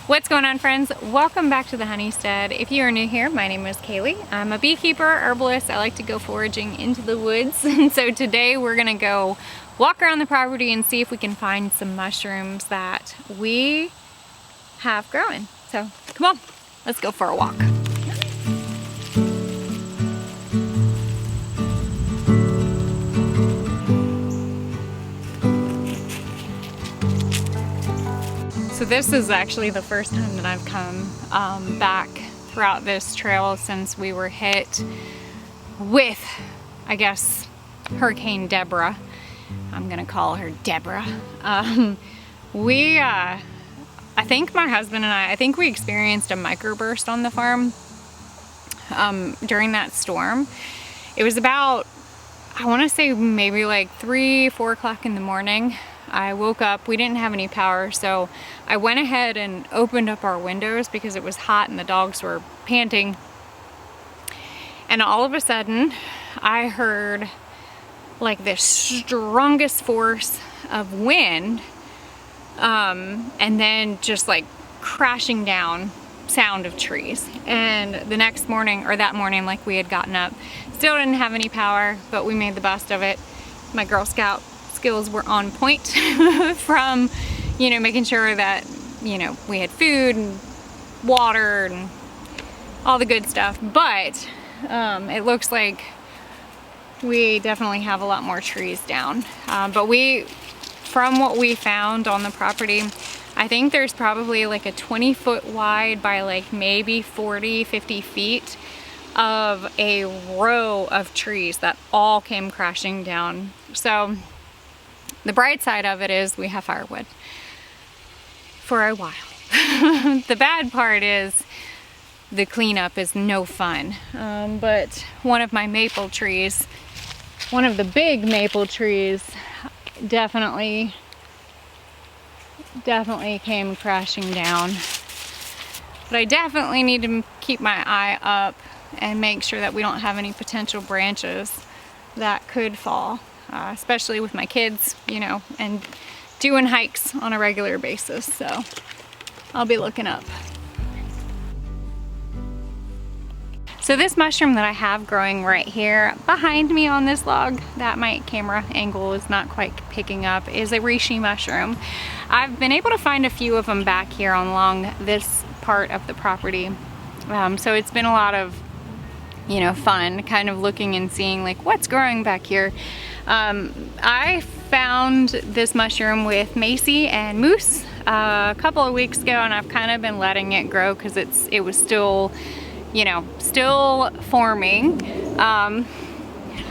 What's going on, friends? Welcome back to the Honeystead. If you are new here, my name is Kaylee. I'm a beekeeper, herbalist. I like to go foraging into the woods. And so today we're gonna go walk around the property and see if we can find some mushrooms that we have growing. So come on, let's go for a walk. So this is actually the first time that I've come back throughout this trail since we were hit with, I guess, Hurricane Deborah. I'm gonna call her Deborah. I think my husband and I think we experienced a microburst on the farm during that storm. It was about, I wanna say maybe like 3, 4 o'clock in the morning. I woke up, we didn't have any power, so I went ahead and opened up our windows because it was hot and the dogs were panting. And all of a sudden, I heard like the strongest force of wind, and then just like crashing down sound of trees. And the next morning, or that morning, like we had gotten up, still didn't have any power, but we made the best of it. My Girl Scout skills were on point from, you know, making sure that, you know, we had food and water and all the good stuff. But it looks like we definitely have a lot more trees down. But from what we found on the property, I think there's probably like a 20-foot wide by like maybe 40, 50 feet of a row of trees that all came crashing down. So the bright side of it is we have firewood for a while. The bad part is the cleanup is no fun. But one of my maple trees, one of the big maple trees, definitely came crashing down. But I definitely need to keep my eye up and make sure that we don't have any potential branches that could fall. Especially with my kids, you know, and doing hikes on a regular basis. So I'll be looking up. So this mushroom that I have growing right here behind me on this log, that my camera angle is not quite picking up, is a reishi mushroom. I've been able to find a few of them back here along this part of the property. So it's been a lot of, you know, fun kind of looking and seeing like what's growing back here. I found this mushroom with Macy and Moose a couple of weeks ago, and I've kind of been letting it grow because it was still, you know, still forming.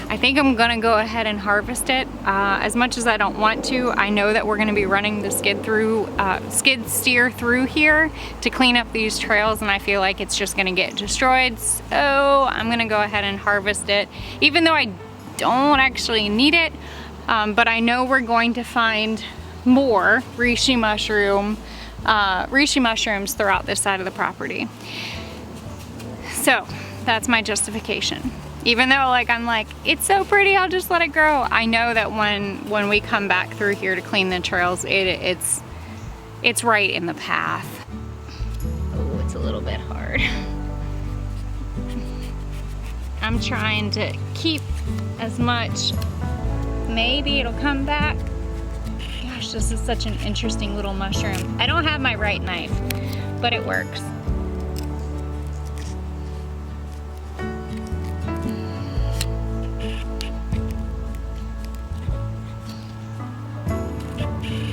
I think I'm gonna go ahead and harvest it. As much as I don't want to, I know that we're gonna be running the skid steer through here to clean up these trails, and I feel like it's just gonna get destroyed. So I'm gonna go ahead and harvest it, even though I don't actually need it. But I know we're going to find more reishi mushrooms throughout this side of the property. So that's my justification. Even though I'm like, it's so pretty, I'll just let it grow. I know that when we come back through here to clean the trails, it's right in the path. Oh, it's a little bit hard. I'm trying to keep as much. Maybe it'll come back. Gosh, this is such an interesting little mushroom. I don't have my right knife, but it works.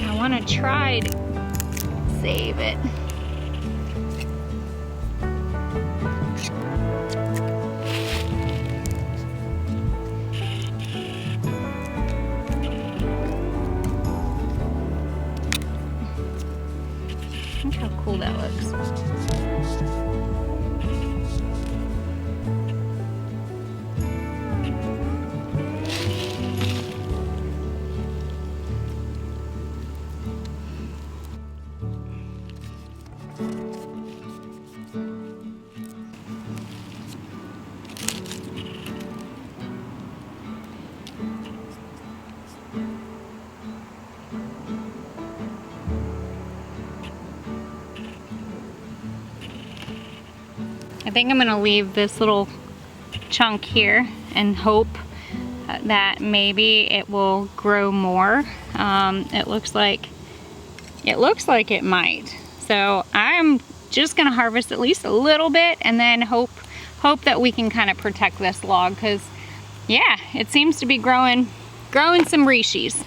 I want to try to save it. Look how cool that looks. I think I'm gonna leave this little chunk here and hope that maybe it will grow more. It looks like it might. So I'm just gonna harvest at least a little bit and then hope that we can kind of protect this log, because yeah, it seems to be growing some Reishis.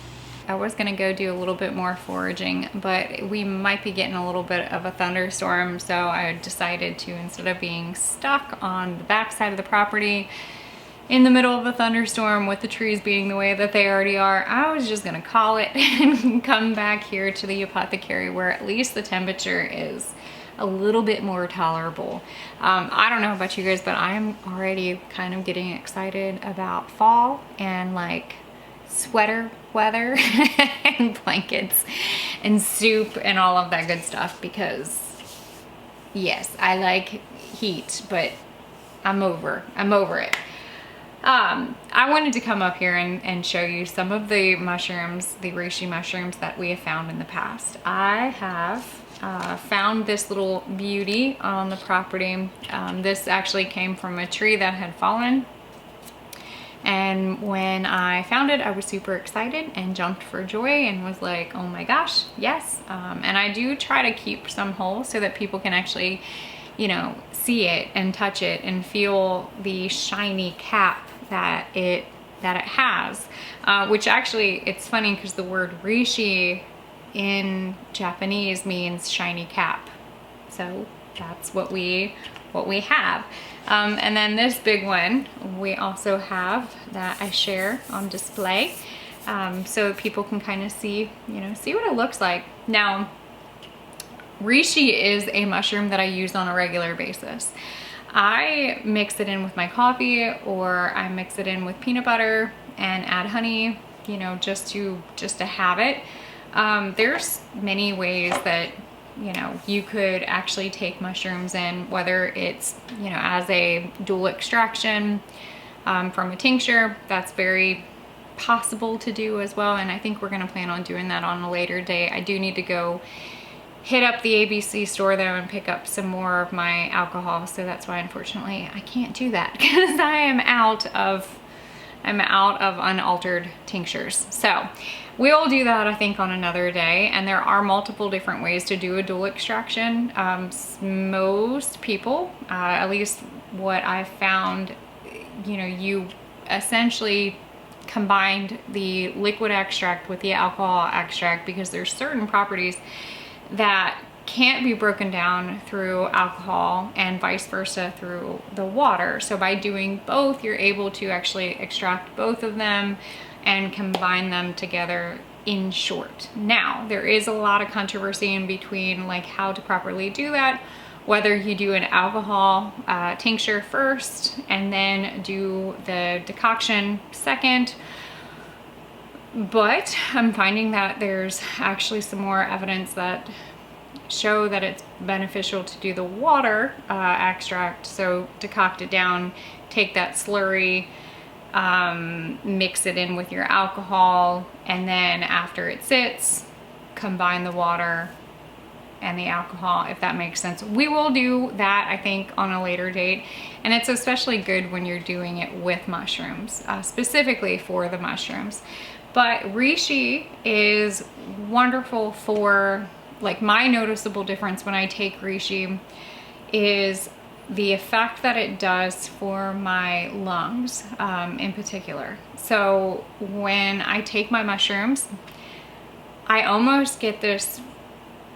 I was gonna go do a little bit more foraging, but we might be getting a little bit of a thunderstorm, so I decided to, instead of being stuck on the back side of the property in the middle of a thunderstorm with the trees being the way that they already are, I was just gonna call it and come back here to the Apothecary, where at least the temperature is a little bit more tolerable. I don't know about you guys, but I'm already kind of getting excited about fall and like sweater weather and blankets and soup and all of that good stuff, because yes, I like heat, but I'm over it. I wanted to come up here and show you some of the mushrooms, the reishi mushrooms that we have found in the past. I have found this little beauty on the property. This actually came from a tree that had fallen. And when I found it, I was super excited and jumped for joy and was like, oh my gosh, yes. And I do try to keep some whole so that people can actually, you know, see it and touch it and feel the shiny cap that it has. Which actually, it's funny because the word reishi in Japanese means shiny cap. So that's what we have. And then this big one, we also have that I share on display, so people can kind of see, you know, see what it looks like. Now, reishi is a mushroom that I use on a regular basis. I mix it in with my coffee, or I mix it in with peanut butter and add honey, you know, just to have it. There's many ways that, you know, you could actually take mushrooms in, whether it's, you know, as a dual extraction from a tincture. That's very possible to do as well, and I think we're gonna plan on doing that on a later day. I do need to go hit up the ABC store though and pick up some more of my alcohol, so that's why unfortunately I can't do that, because I am out of unaltered tinctures. So we'll do that, I think, on another day. And there are multiple different ways to do a dual extraction. Most people, at least what I've found, you know, you essentially combined the liquid extract with the alcohol extract, because there's certain properties that can't be broken down through alcohol and vice versa through the water. So by doing both, you're able to actually extract both of them and combine them together in short. Now, there is a lot of controversy in between, like how to properly do that, whether you do an alcohol tincture first and then do the decoction second. But I'm finding that there's actually some more evidence that show that it's beneficial to do the water extract. So decoct it down, take that slurry, mix it in with your alcohol, and then after it sits, combine the water and the alcohol, if that makes sense. We will do that, I think, on a later date. And it's especially good when you're doing it with mushrooms, specifically for the mushrooms. But reishi is wonderful for, like, my noticeable difference when I take reishi is the effect that it does for my lungs in particular. So when I take my mushrooms, I almost get this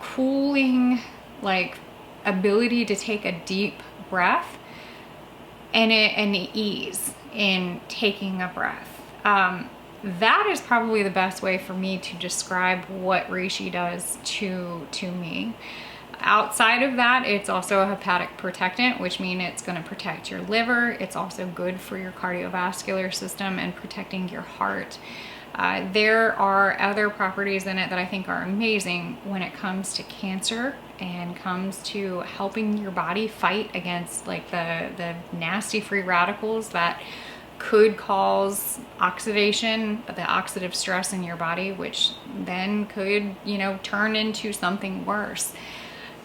cooling, like, ability to take a deep breath and ease in taking a breath. That is probably the best way for me to describe what reishi does to me. Outside of that, it's also a hepatic protectant, which means it's going to protect your liver. It's also good for your cardiovascular system and protecting your heart. There are other properties in it that I think are amazing when it comes to cancer and comes to helping your body fight against, like, the nasty free radicals that could cause oxidation, the oxidative stress in your body, which then could, you know, turn into something worse.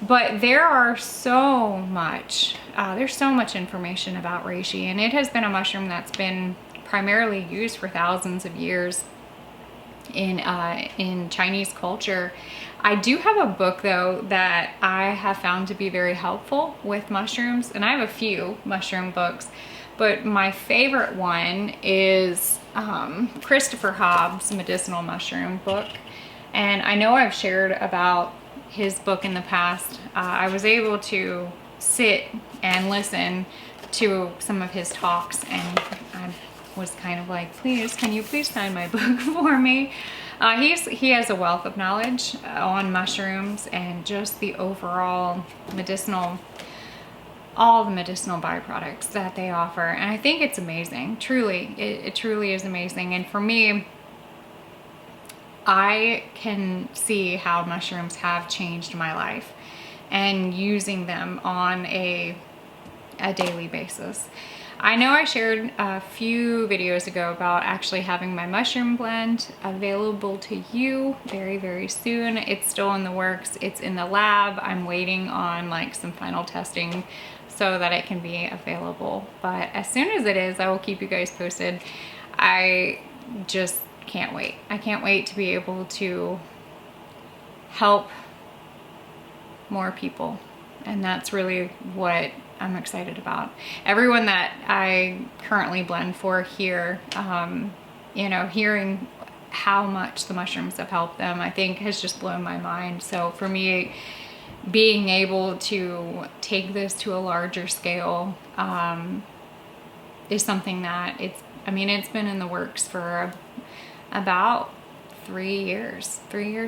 But there's so much information about reishi, and it has been a mushroom that's been primarily used for thousands of years in Chinese culture. I do have a book though that I have found to be very helpful with mushrooms, and I have a few mushroom books, but my favorite one is Christopher Hobbs' Medicinal Mushroom book. And I know I've shared about his book in the past. I was able to sit and listen to some of his talks, and I was kind of like, please, can you please sign my book for me? He has a wealth of knowledge on mushrooms and just the overall medicinal, all the medicinal byproducts that they offer. And I think it's amazing. Truly, it truly is amazing. And for me, I can see how mushrooms have changed my life and using them on a daily basis. I know I shared a few videos ago about actually having my mushroom blend available to you very, very soon. It's still in the works. It's in the lab. I'm waiting on like some final testing so that it can be available. But as soon as it is, I will keep you guys posted. I just can't wait. I can't wait to be able to help more people. And that's really what I'm excited about. Everyone that I currently blend for here, you know, hearing how much the mushrooms have helped them, I think has just blown my mind. So for me, being able to take this to a larger scale is something that it's been in the works for about 3 years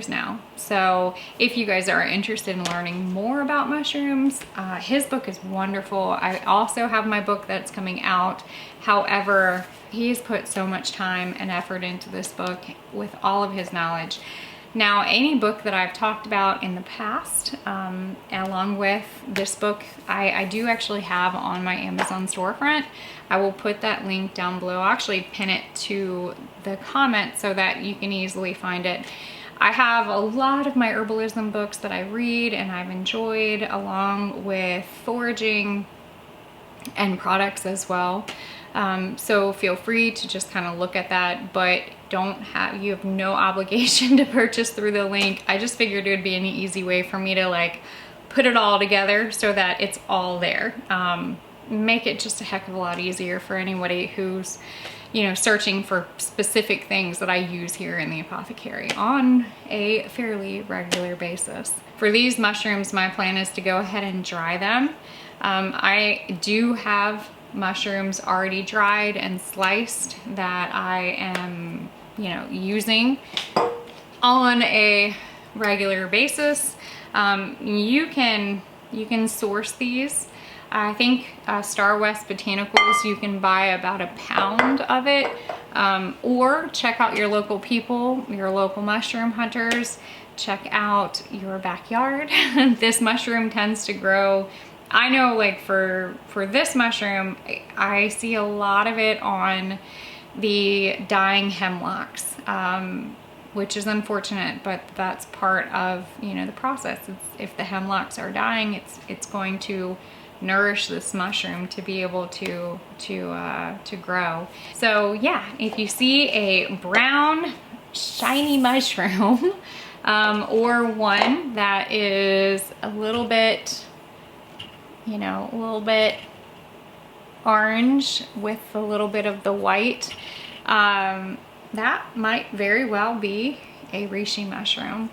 now. So if you guys are interested in learning more about mushrooms, his book is wonderful. I also have my book that's coming out. However, he's put so much time and effort into this book with all of his knowledge. Now, any book that I've talked about in the past, along with this book, I do actually have on my Amazon storefront. I will put that link down below. I'll actually pin it to the comment so that you can easily find it. I have a lot of my herbalism books that I read and I've enjoyed, along with foraging and products as well. So feel free to just kind of look at that, but you have no obligation to purchase through the link. I just figured it would be an easy way for me to like put it all together so that it's all there. Make it just a heck of a lot easier for anybody who's, you know, searching for specific things that I use here in the Apothecary on a fairly regular basis. For these mushrooms, my plan is to go ahead and dry them. I do have mushrooms already dried and sliced that I am, you know, using on a regular basis. You can source these. I think Star West Botanicals, you can buy about a pound of it, or check out your local people, your local mushroom hunters. Check out your backyard. This mushroom tends to grow. I know, like for this mushroom, I see a lot of it on the dying hemlocks, which is unfortunate, but that's part of, you know, the process. If the hemlocks are dying, it's going to nourish this mushroom to be able to grow. So yeah, if you see a brown shiny mushroom, or one that is a little bit, you know, a little bit orange with a little bit of the white, that might very well be a reishi mushroom.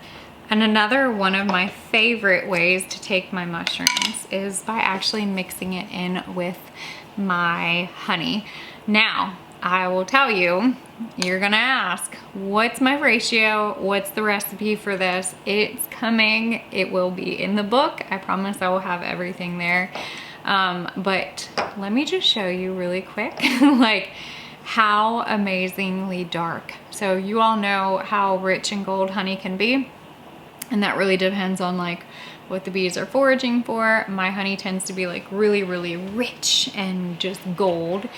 And another one of my favorite ways to take my mushrooms is by actually mixing it in with my honey. Now, I will tell you, you're gonna ask, what's my ratio? What's the recipe for this? It's coming. It will be in the book. I promise I will have everything there. But let me just show you really quick, like how amazingly dark. So you all know how rich in gold honey can be. And that really depends on like what the bees are foraging for. My honey tends to be like really, really rich and just gold.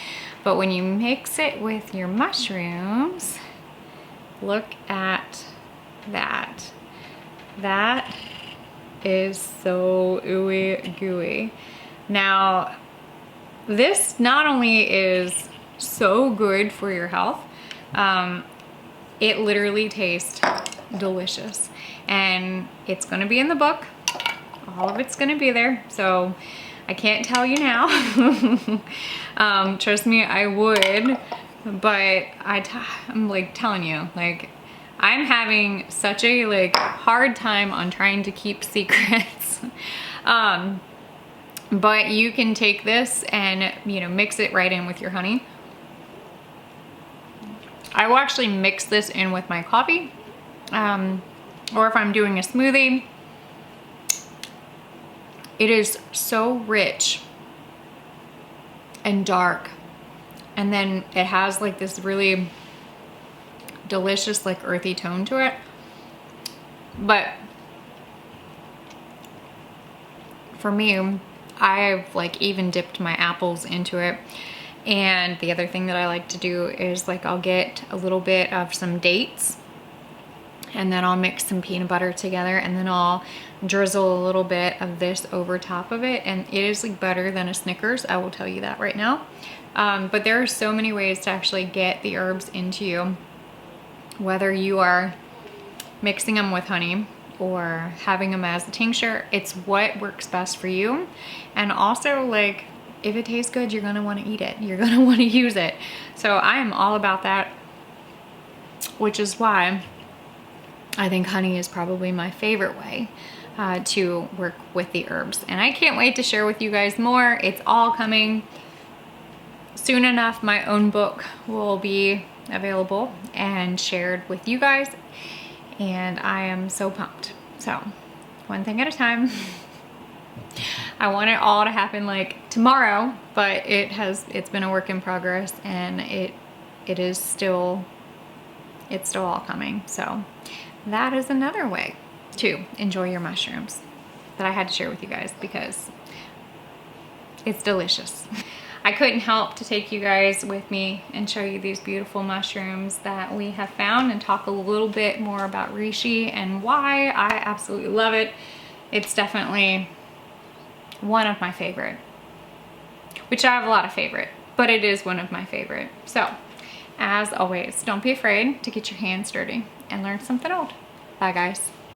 But when you mix it with your mushrooms, look at that. That is so ooey gooey. Now, this not only is so good for your health, it literally tastes delicious. And it's gonna be in the book. All of it's gonna be there. So I can't tell you now. Trust me, I would, but I'm like telling you, like, I'm having such a like hard time on trying to keep secrets. But you can take this and, you know, mix it right in with your honey. I will actually mix this in with my coffee, or if I'm doing a smoothie. It is so rich and dark, and then it has like this really delicious like earthy tone to it. But for me, I've like even dipped my apples into it. And the other thing that I like to do is like I'll get a little bit of some dates, and then I'll mix some peanut butter together, and then I'll drizzle a little bit of this over top of it, and it is like better than a Snickers, I will tell you that right now. But there are so many ways to actually get the herbs into you, whether you are mixing them with honey or having them as a tincture. It's what works best for you. And also, like, if it tastes good, you're gonna wanna eat it. You're gonna wanna use it. So I am all about that, which is why I think honey is probably my favorite way to work with the herbs. And I can't wait to share with you guys more. It's all coming soon enough. My own book will be available and shared with you guys, and I am so pumped. So one thing at a time. I want it all to happen like tomorrow, but it's been a work in progress, and it's still all coming. So that is another way to enjoy your mushrooms that I had to share with you guys because it's delicious. I couldn't help to take you guys with me and show you these beautiful mushrooms that we have found and talk a little bit more about reishi and why I absolutely love it. It's definitely one of my favorite, which I have a lot of favorite, but it is one of my favorite. So as always, don't be afraid to get your hands dirty and learn something old. Bye guys.